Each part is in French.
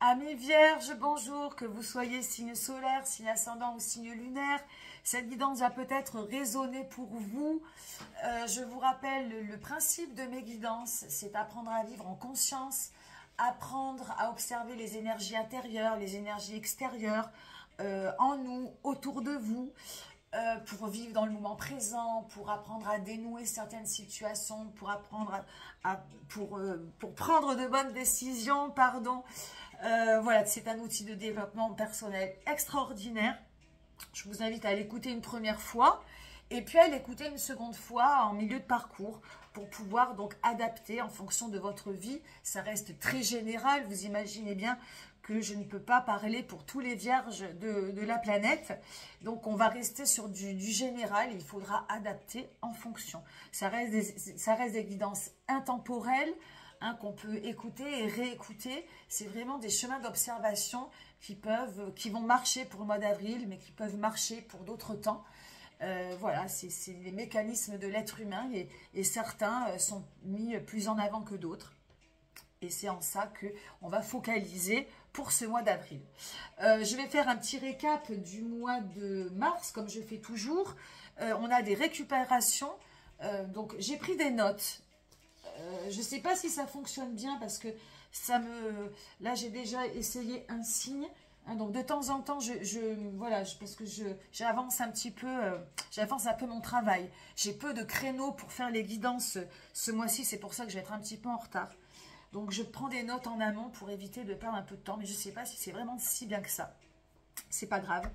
Amis vierges, bonjour, que vous soyez signe solaire, signe ascendant ou signe lunaire. Cette guidance va peut-être résonner pour vous. Je vous rappelle, le principe de mes guidances, c'est apprendre à vivre en conscience, apprendre à observer les énergies intérieures, les énergies extérieures, en nous, autour de vous, pour vivre dans le moment présent, pour apprendre à dénouer certaines situations, pour apprendre pour prendre de bonnes décisions, pardon. Voilà, c'est un outil de développement personnel extraordinaire. Je vous invite à l'écouter une première fois et puis à l'écouter une seconde fois en milieu de parcours pour pouvoir donc adapter en fonction de votre vie. Ça reste très général, vous imaginez bien que je ne peux pas parler pour tous les vierges de la planète. Donc on va rester sur du général, il faudra adapter en fonction. Ça reste des guidances intemporelles, qu'on peut écouter et réécouter. C'est vraiment des chemins d'observation qui vont marcher pour le mois d'avril, mais qui peuvent marcher pour d'autres temps. Voilà, c'est les mécanismes de l'être humain et certains sont mis plus en avant que d'autres. Et c'est en ça qu'on va focaliser pour ce mois d'avril. Je vais faire un petit récap du mois de mars, comme je fais toujours. On a des récupérations. Donc, j'ai pris des notes. Je ne sais pas si ça fonctionne bien parce que là, j'ai déjà essayé un signe. Donc, de temps en temps, parce que j'avance un petit peu, j'avance un peu mon travail. J'ai peu de créneaux pour faire les guidances ce mois-ci. C'est pour ça que je vais être un petit peu en retard. Donc, je prends des notes en amont pour éviter de perdre un peu de temps. Mais je ne sais pas si c'est vraiment si bien que ça. C'est pas grave.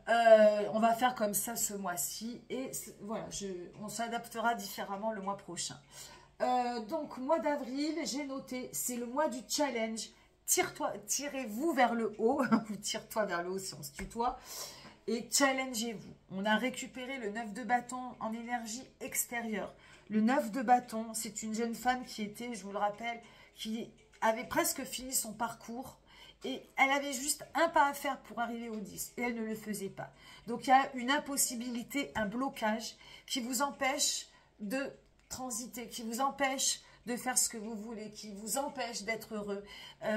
On va faire comme ça ce mois-ci. Et voilà, on s'adaptera différemment le mois prochain. Donc, mois d'avril, j'ai noté, c'est le mois du challenge. Tirez-vous vers le haut, ou tire-toi vers le haut si on se tutoie, et challengez-vous. On a récupéré le 9 de bâton en énergie extérieure. Le 9 de bâton, c'est une jeune femme qui était, je vous le rappelle, qui avait presque fini son parcours, et elle avait juste un pas à faire pour arriver au 10, et elle ne le faisait pas. Donc, il y a une impossibilité, un blocage qui vous empêche de transiter, qui vous empêche de faire ce que vous voulez, qui vous empêche d'être heureux,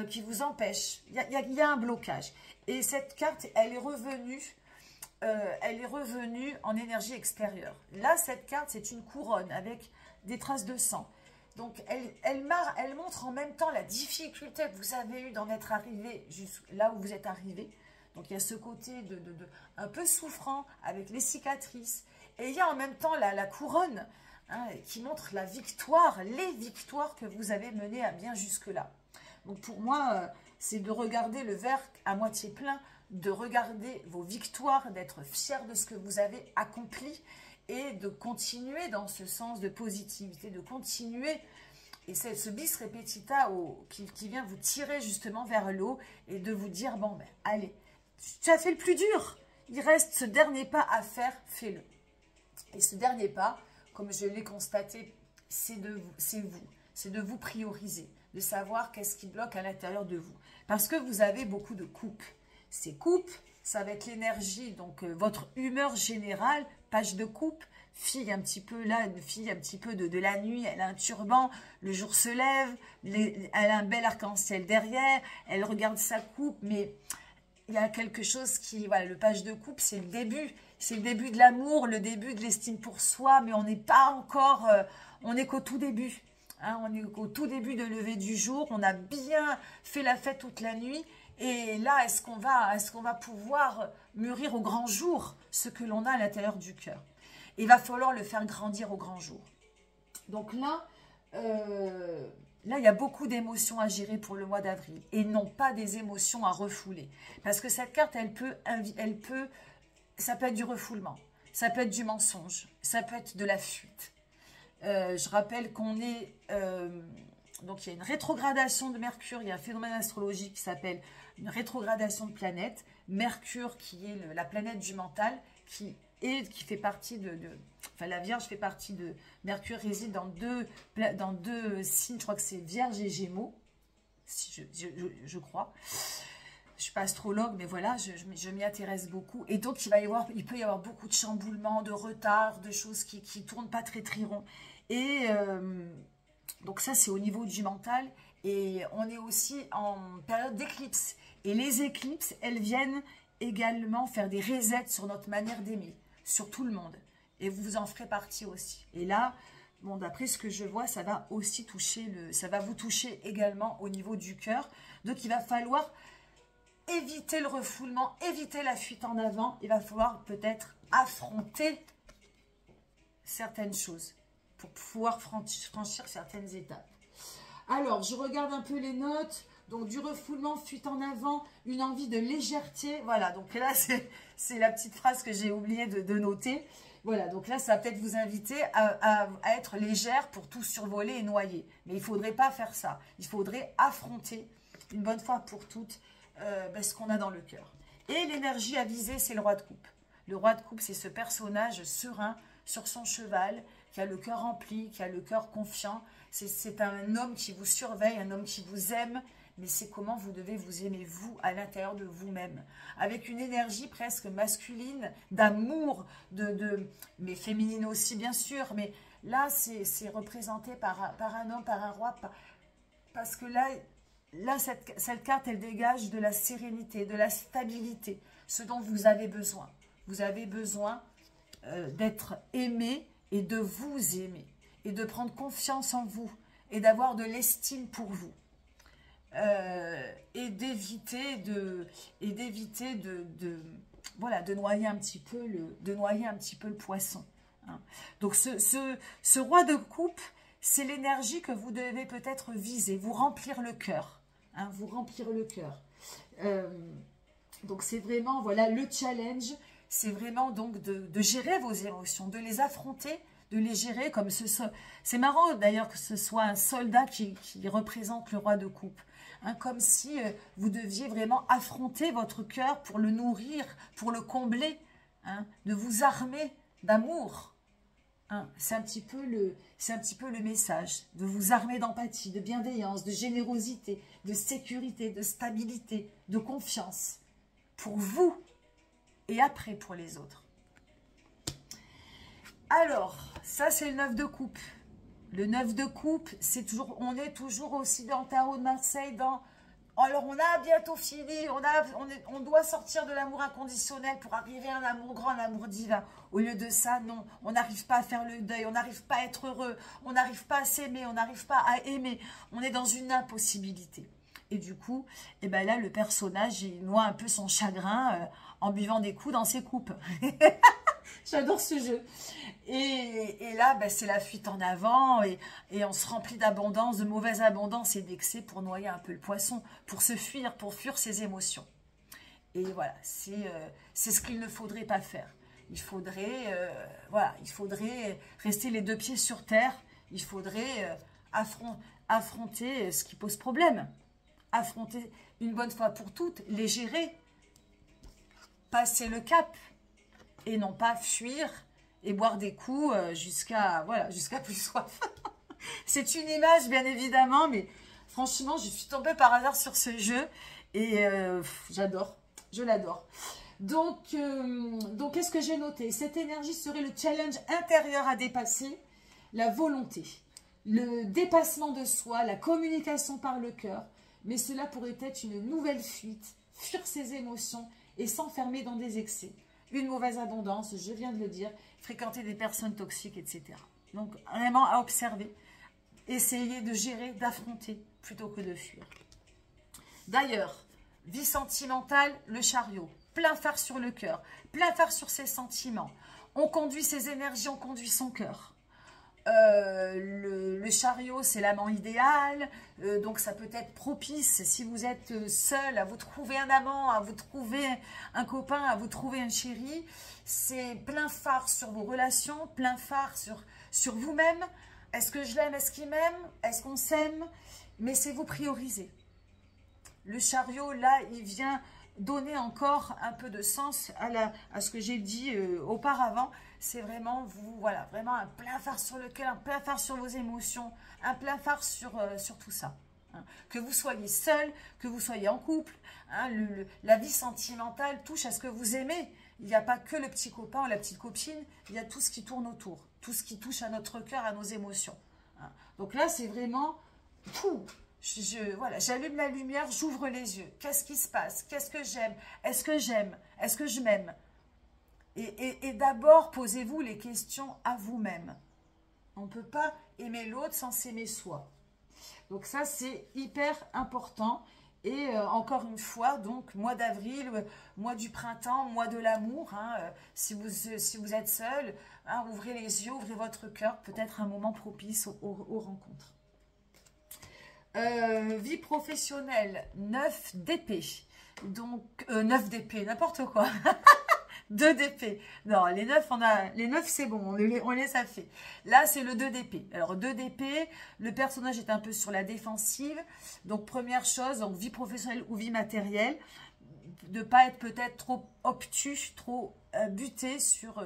qui vous empêche. Il y a un blocage. Et cette carte, elle est revenue en énergie extérieure. Là, cette carte, c'est une couronne avec des traces de sang. Donc, elle montre en même temps la difficulté que vous avez eue d'en être arrivé là où vous êtes arrivé. Donc, il y a ce côté un peu souffrant avec les cicatrices. Et il y a en même temps la couronne, qui montre la victoire, les victoires que vous avez menées à bien jusque-là. Donc pour moi, c'est de regarder le verre à moitié plein, de regarder vos victoires, d'être fier de ce que vous avez accompli et de continuer dans ce sens de positivité, de continuer. Et c'est ce bis repetita qui vient vous tirer justement vers le haut et de vous dire, bon, ben, allez, tu as fait le plus dur, il reste ce dernier pas à faire, fais-le. Et ce dernier pas, comme je l'ai constaté, c'est de vous prioriser, de savoir qu'est-ce qui bloque à l'intérieur de vous. Parce que vous avez beaucoup de coupes. Ces coupes, ça va être l'énergie, donc votre humeur générale, page de coupe, fille un petit peu là, une fille un petit peu de la nuit, elle a un turban, le jour se lève, elle a un bel arc-en-ciel derrière, elle regarde sa coupe, mais il y a quelque chose qui, voilà, le page de coupe, c'est le début. C'est le début de l'amour, le début de l'estime pour soi, mais on n'est pas encore, on n'est qu'au tout début. On est qu'au tout début de lever du jour, on a bien fait la fête toute la nuit. Et là, est-ce qu'on va pouvoir mûrir au grand jour ce que l'on a à l'intérieur du cœur? Il va falloir le faire grandir au grand jour. Donc là, il y a beaucoup d'émotions à gérer pour le mois d'avril et non pas des émotions à refouler. Parce que cette carte, ça peut être du refoulement, ça peut être du mensonge, ça peut être de la fuite. Je rappelle qu'on est... donc, il y a une rétrogradation de Mercure, il y a un phénomène astrologique qui s'appelle une rétrogradation de planète. Mercure, qui est la planète du mental, qui fait partie enfin, la Vierge fait partie de... Mercure réside dans deux signes, je crois que c'est Vierge et Gémeaux, si je crois. Je ne suis pas astrologue, mais voilà, je m'y intéresse beaucoup. Et donc, il peut y avoir beaucoup de chamboulements, de retards, de choses qui ne tournent pas très rond. Et donc ça, c'est au niveau du mental. Et on est aussi en période d'éclipse. Et les éclipses, elles viennent également faire des resets sur notre manière d'aimer, sur tout le monde. Et vous en ferez partie aussi. Et là, bon, d'après ce que je vois, ça va aussi toucher ça va vous toucher également au niveau du cœur. Donc, il va falloir éviter le refoulement, éviter la fuite en avant. Il va falloir peut-être affronter certaines choses pour pouvoir franchir certaines étapes. Alors, je regarde un peu les notes. Donc, du refoulement, fuite en avant, une envie de légèreté. Voilà, donc là, c'est la petite phrase que j'ai oublié de noter. Voilà, donc là, ça va peut-être vous inviter à être légère pour tout survoler et noyer. Mais il ne faudrait pas faire ça. Il faudrait affronter une bonne fois pour toutes ce qu'on a dans le cœur. Et l'énergie à viser, c'est le roi de coupe. Le roi de coupe, c'est ce personnage serein sur son cheval, qui a le cœur rempli, qui a le cœur confiant. C'est un homme qui vous surveille, un homme qui vous aime, mais c'est comment vous devez vous aimer, vous, à l'intérieur de vous-même. Avec une énergie presque masculine, d'amour, mais féminine aussi, bien sûr. Mais là, c'est représenté par un homme, par un roi. Parce que là cette carte, elle dégage de la sérénité, de la stabilité, ce dont vous avez besoin. Vous avez besoin d'être aimé et de vous aimer. Et de prendre confiance en vous. Et d'avoir de l'estime pour vous. Et d'éviter de noyer un petit peu le poisson, hein. Donc ce roi de coupe, c'est l'énergie que vous devez peut-être viser, vous remplir le cœur, hein, vous remplir le cœur. Donc c'est vraiment, voilà, le challenge, c'est vraiment donc de gérer vos émotions, de les affronter, de les gérer comme c'est marrant d'ailleurs que ce soit un soldat qui représente le roi de coupe. Hein, comme si vous deviez vraiment affronter votre cœur pour le nourrir, pour le combler, hein, de vous armer d'amour. Hein, c'est un petit peu le message, de vous armer d'empathie, de bienveillance, de générosité, de sécurité, de stabilité, de confiance, pour vous et après pour les autres. Alors, ça c'est le 9 de coupe. Le 9 de coupe, on est toujours aussi dans le tarot de Marseille. Alors, on a bientôt fini. On doit sortir de l'amour inconditionnel pour arriver à un amour grand, un amour divin. Au lieu de ça, non. On n'arrive pas à faire le deuil. On n'arrive pas à être heureux. On n'arrive pas à s'aimer. On n'arrive pas à aimer. On est dans une impossibilité. Et du coup, eh ben là, le personnage, il noie un peu son chagrin en buvant des coups dans ses coupes. J'adore ce jeu. Et là, ben, c'est la fuite en avant et on se remplit d'abondance, de mauvaise abondance et d'excès pour noyer un peu le poisson, pour se fuir, pour fuir ses émotions. Et voilà, c'est ce qu'il ne faudrait pas faire. Il faudrait rester les deux pieds sur terre. Il faudrait affronter ce qui pose problème. Affronter une bonne fois pour toutes, les gérer, passer le cap et non pas fuir et boire des coups jusqu'à plus soif. C'est une image, bien évidemment, mais franchement, je suis tombée par hasard sur ce jeu et j'adore, je l'adore. Donc qu'est-ce que j'ai noté? Cette énergie serait le challenge intérieur à dépasser, la volonté, le dépassement de soi, la communication par le cœur, mais cela pourrait être une nouvelle fuite, fuir ses émotions et s'enfermer dans des excès. Une mauvaise abondance, je viens de le dire, fréquenter des personnes toxiques, etc. Donc, vraiment à observer, essayer de gérer, d'affronter, plutôt que de fuir. D'ailleurs, vie sentimentale, le chariot, plein phare sur le cœur, plein phare sur ses sentiments. On conduit ses énergies, on conduit son cœur. Le chariot, c'est l'amant idéal, donc ça peut être propice si vous êtes seul à vous trouver un amant, à vous trouver un copain, à vous trouver un chéri. C'est plein phare sur vos relations, plein phare sur vous-même. Est-ce que je l'aime? Est-ce qu'il m'aime? Est-ce qu'on s'aime? Mais c'est vous prioriser. Le chariot, là, il vient donner encore un peu de sens à ce que j'ai dit auparavant. C'est vraiment vraiment un plein phare sur le cœur, un plein phare sur vos émotions, un plein phare sur tout ça. Hein. Que vous soyez seul, que vous soyez en couple, hein, la vie sentimentale touche à ce que vous aimez. Il n'y a pas que le petit copain ou la petite copine, il y a tout ce qui tourne autour, tout ce qui touche à notre cœur, à nos émotions. Hein. Donc là, c'est vraiment tout. Voilà, j'allume la lumière, j'ouvre les yeux. Qu'est-ce qui se passe? Qu'est-ce que j'aime? Est-ce que j'aime? Est-ce que je m'aime? Et d'abord, posez-vous les questions à vous-même. On ne peut pas aimer l'autre sans s'aimer soi. Donc ça, c'est hyper important. Et encore une fois, donc, mois d'avril, mois du printemps, mois de l'amour. Hein, si vous êtes seul, hein, ouvrez les yeux, ouvrez votre cœur. Peut-être un moment propice aux rencontres. Vie professionnelle, 9 d'épée. Donc, 9 d'épée, n'importe quoi. 2 d'épée. Non, les 9, les 9 c'est bon, on les a fait. Là, c'est le 2 d'épée. Alors, 2 d'épée, le personnage est un peu sur la défensive. Donc, première chose, donc, vie professionnelle ou vie matérielle, de ne pas être peut-être trop obtus, trop buté sur...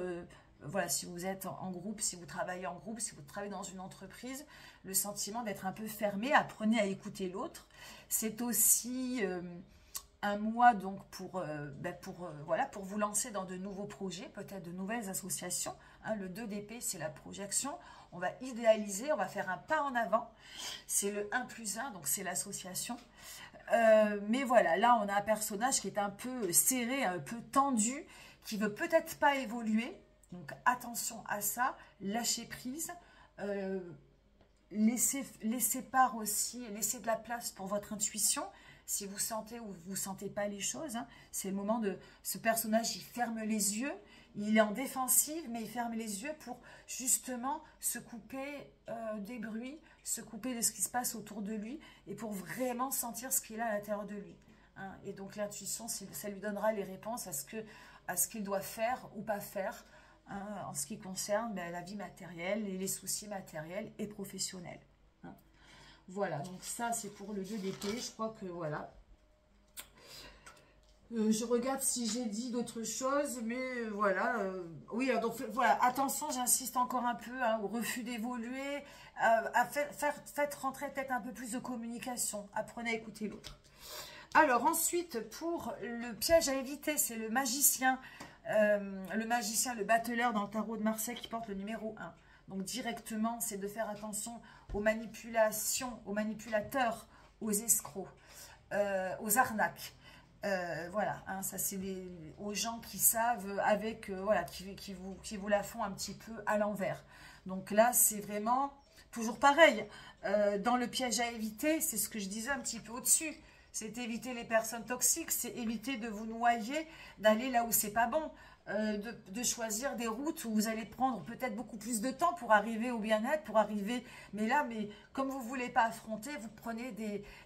voilà, si vous êtes en groupe, si vous travaillez en groupe, si vous travaillez dans une entreprise, le sentiment d'être un peu fermé, apprenez à écouter l'autre. C'est aussi... un mois donc pour vous lancer dans de nouveaux projets, peut-être de nouvelles associations. Hein, le 2 d'épée, c'est la projection. On va idéaliser, on va faire un pas en avant. C'est le 1+1, donc c'est l'association. Mais voilà, là, on a un personnage qui est un peu serré, un peu tendu, qui veut peut-être pas évoluer. Donc, attention à ça. Lâchez prise. Laissez part aussi, laissez de la place pour votre intuition. Si vous sentez ou vous ne sentez pas les choses, hein, c'est le moment de... Ce personnage, il ferme les yeux, il est en défensive, mais il ferme les yeux pour justement se couper des bruits, se couper de ce qui se passe autour de lui et pour vraiment sentir ce qu'il a à l'intérieur de lui. Hein. Et donc l'intuition, ça lui donnera les réponses à ce qu'il doit faire ou pas faire hein, en ce qui concerne la vie matérielle et les soucis matériels et professionnels. Voilà, donc ça c'est pour le 2 d'épée, je crois que voilà. Je regarde si j'ai dit d'autres choses, mais voilà. Oui, donc voilà, attention, j'insiste encore un peu hein, au refus d'évoluer, faites rentrer peut-être un peu plus de communication, apprenez à écouter l'autre. Alors ensuite, pour le piège à éviter, c'est le magicien, le battleur dans le tarot de Marseille qui porte le numéro 1. Donc directement, c'est de faire attention aux manipulations, aux manipulateurs, aux escrocs, aux arnaques. Voilà, hein, ça c'est aux gens qui savent avec, voilà, qui vous la font un petit peu à l'envers. Donc là, c'est vraiment toujours pareil. Dans le piège à éviter, c'est ce que je disais un petit peu au-dessus. C'est éviter les personnes toxiques, c'est éviter de vous noyer, d'aller là où c'est pas bon. De choisir des routes où vous allez prendre peut-être beaucoup plus de temps pour arriver au bien-être, pour arriver... Mais là, comme vous ne voulez pas affronter, vous prenez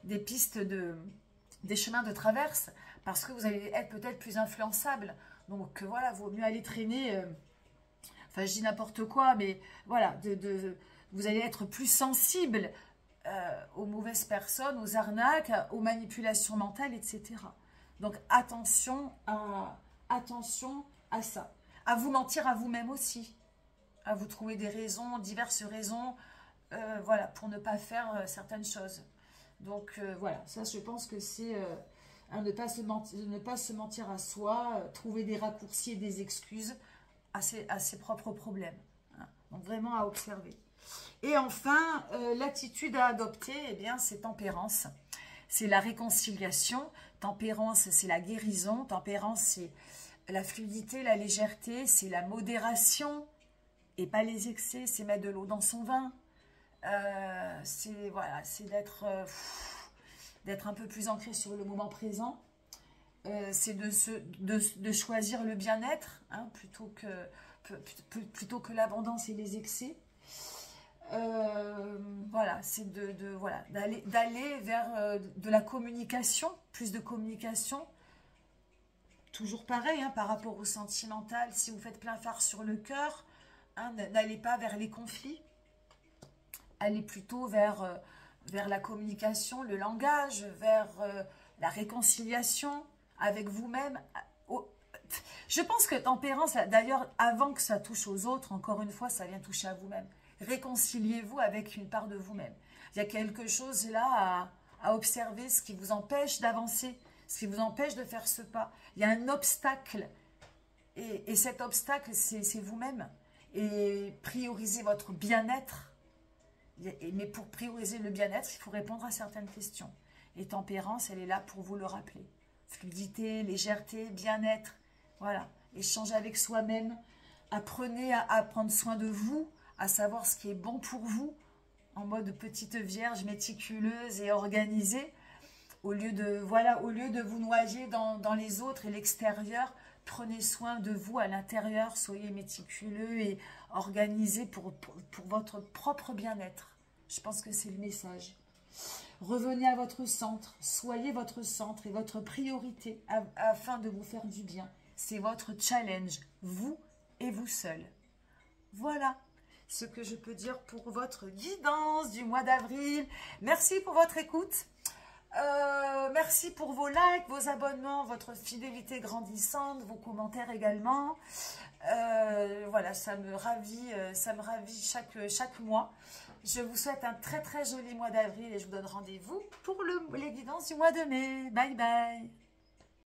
des pistes, des chemins de traverse parce que vous allez être peut-être plus influençable. Donc voilà, vaut mieux aller traîner... enfin, je dis n'importe quoi, mais voilà, vous allez être plus sensible aux mauvaises personnes, aux arnaques, aux manipulations mentales, etc. Donc attention à ça, à vous mentir à vous-même aussi, à vous trouver des raisons, diverses raisons, voilà, pour ne pas faire certaines choses. Donc voilà, ça je pense que c'est ne pas se mentir à soi, trouver des raccourcis et des excuses à ses propres problèmes. Hein. Donc vraiment à observer. Et enfin, l'attitude à adopter, eh bien c'est tempérance. C'est la réconciliation. Tempérance, c'est la guérison. Tempérance, c'est la fluidité, la légèreté, c'est la modération et pas les excès, c'est mettre de l'eau dans son vin. C'est voilà, c'est d'être un peu plus ancré sur le moment présent. C'est de choisir le bien-être hein, plutôt que l'abondance et les excès. Voilà, c'est d'aller vers de la communication, plus de communication. Toujours pareil, hein, par rapport au sentimental, si vous faites plein phare sur le cœur, hein, n'allez pas vers les conflits, allez plutôt vers la communication, le langage, vers la réconciliation avec vous-même. Je pense que tempérance, d'ailleurs, avant que ça touche aux autres, encore une fois, ça vient toucher à vous-même. Réconciliez-vous avec une part de vous-même. Il y a quelque chose là à observer, ce qui vous empêche d'avancer, ce qui vous empêche de faire ce pas. Il y a un obstacle et cet obstacle, c'est vous-même. Et priorisez votre bien-être Mais pour prioriser le bien-être, il faut répondre à certaines questions. Et tempérance, elle est là pour vous le rappeler. Fluidité, légèreté, bien-être. Voilà. Échanger avec soi-même. Apprenez à prendre soin de vous, à savoir ce qui est bon pour vous, en mode petite vierge méticuleuse et organisée. Au lieu de vous noyer dans les autres et l'extérieur, prenez soin de vous à l'intérieur, soyez méticuleux et organisé pour votre propre bien-être. Je pense que c'est le message. Revenez à votre centre, soyez votre centre et votre priorité afin de vous faire du bien. C'est votre challenge, vous et vous seul. Voilà ce que je peux dire pour votre guidance du mois d'avril. Merci pour votre écoute. Merci pour vos likes, vos abonnements, votre fidélité grandissante, vos commentaires également. Voilà, ça me ravit chaque mois. Je vous souhaite un très très joli mois d'avril et je vous donne rendez-vous pour les guidances du mois de mai. Bye bye.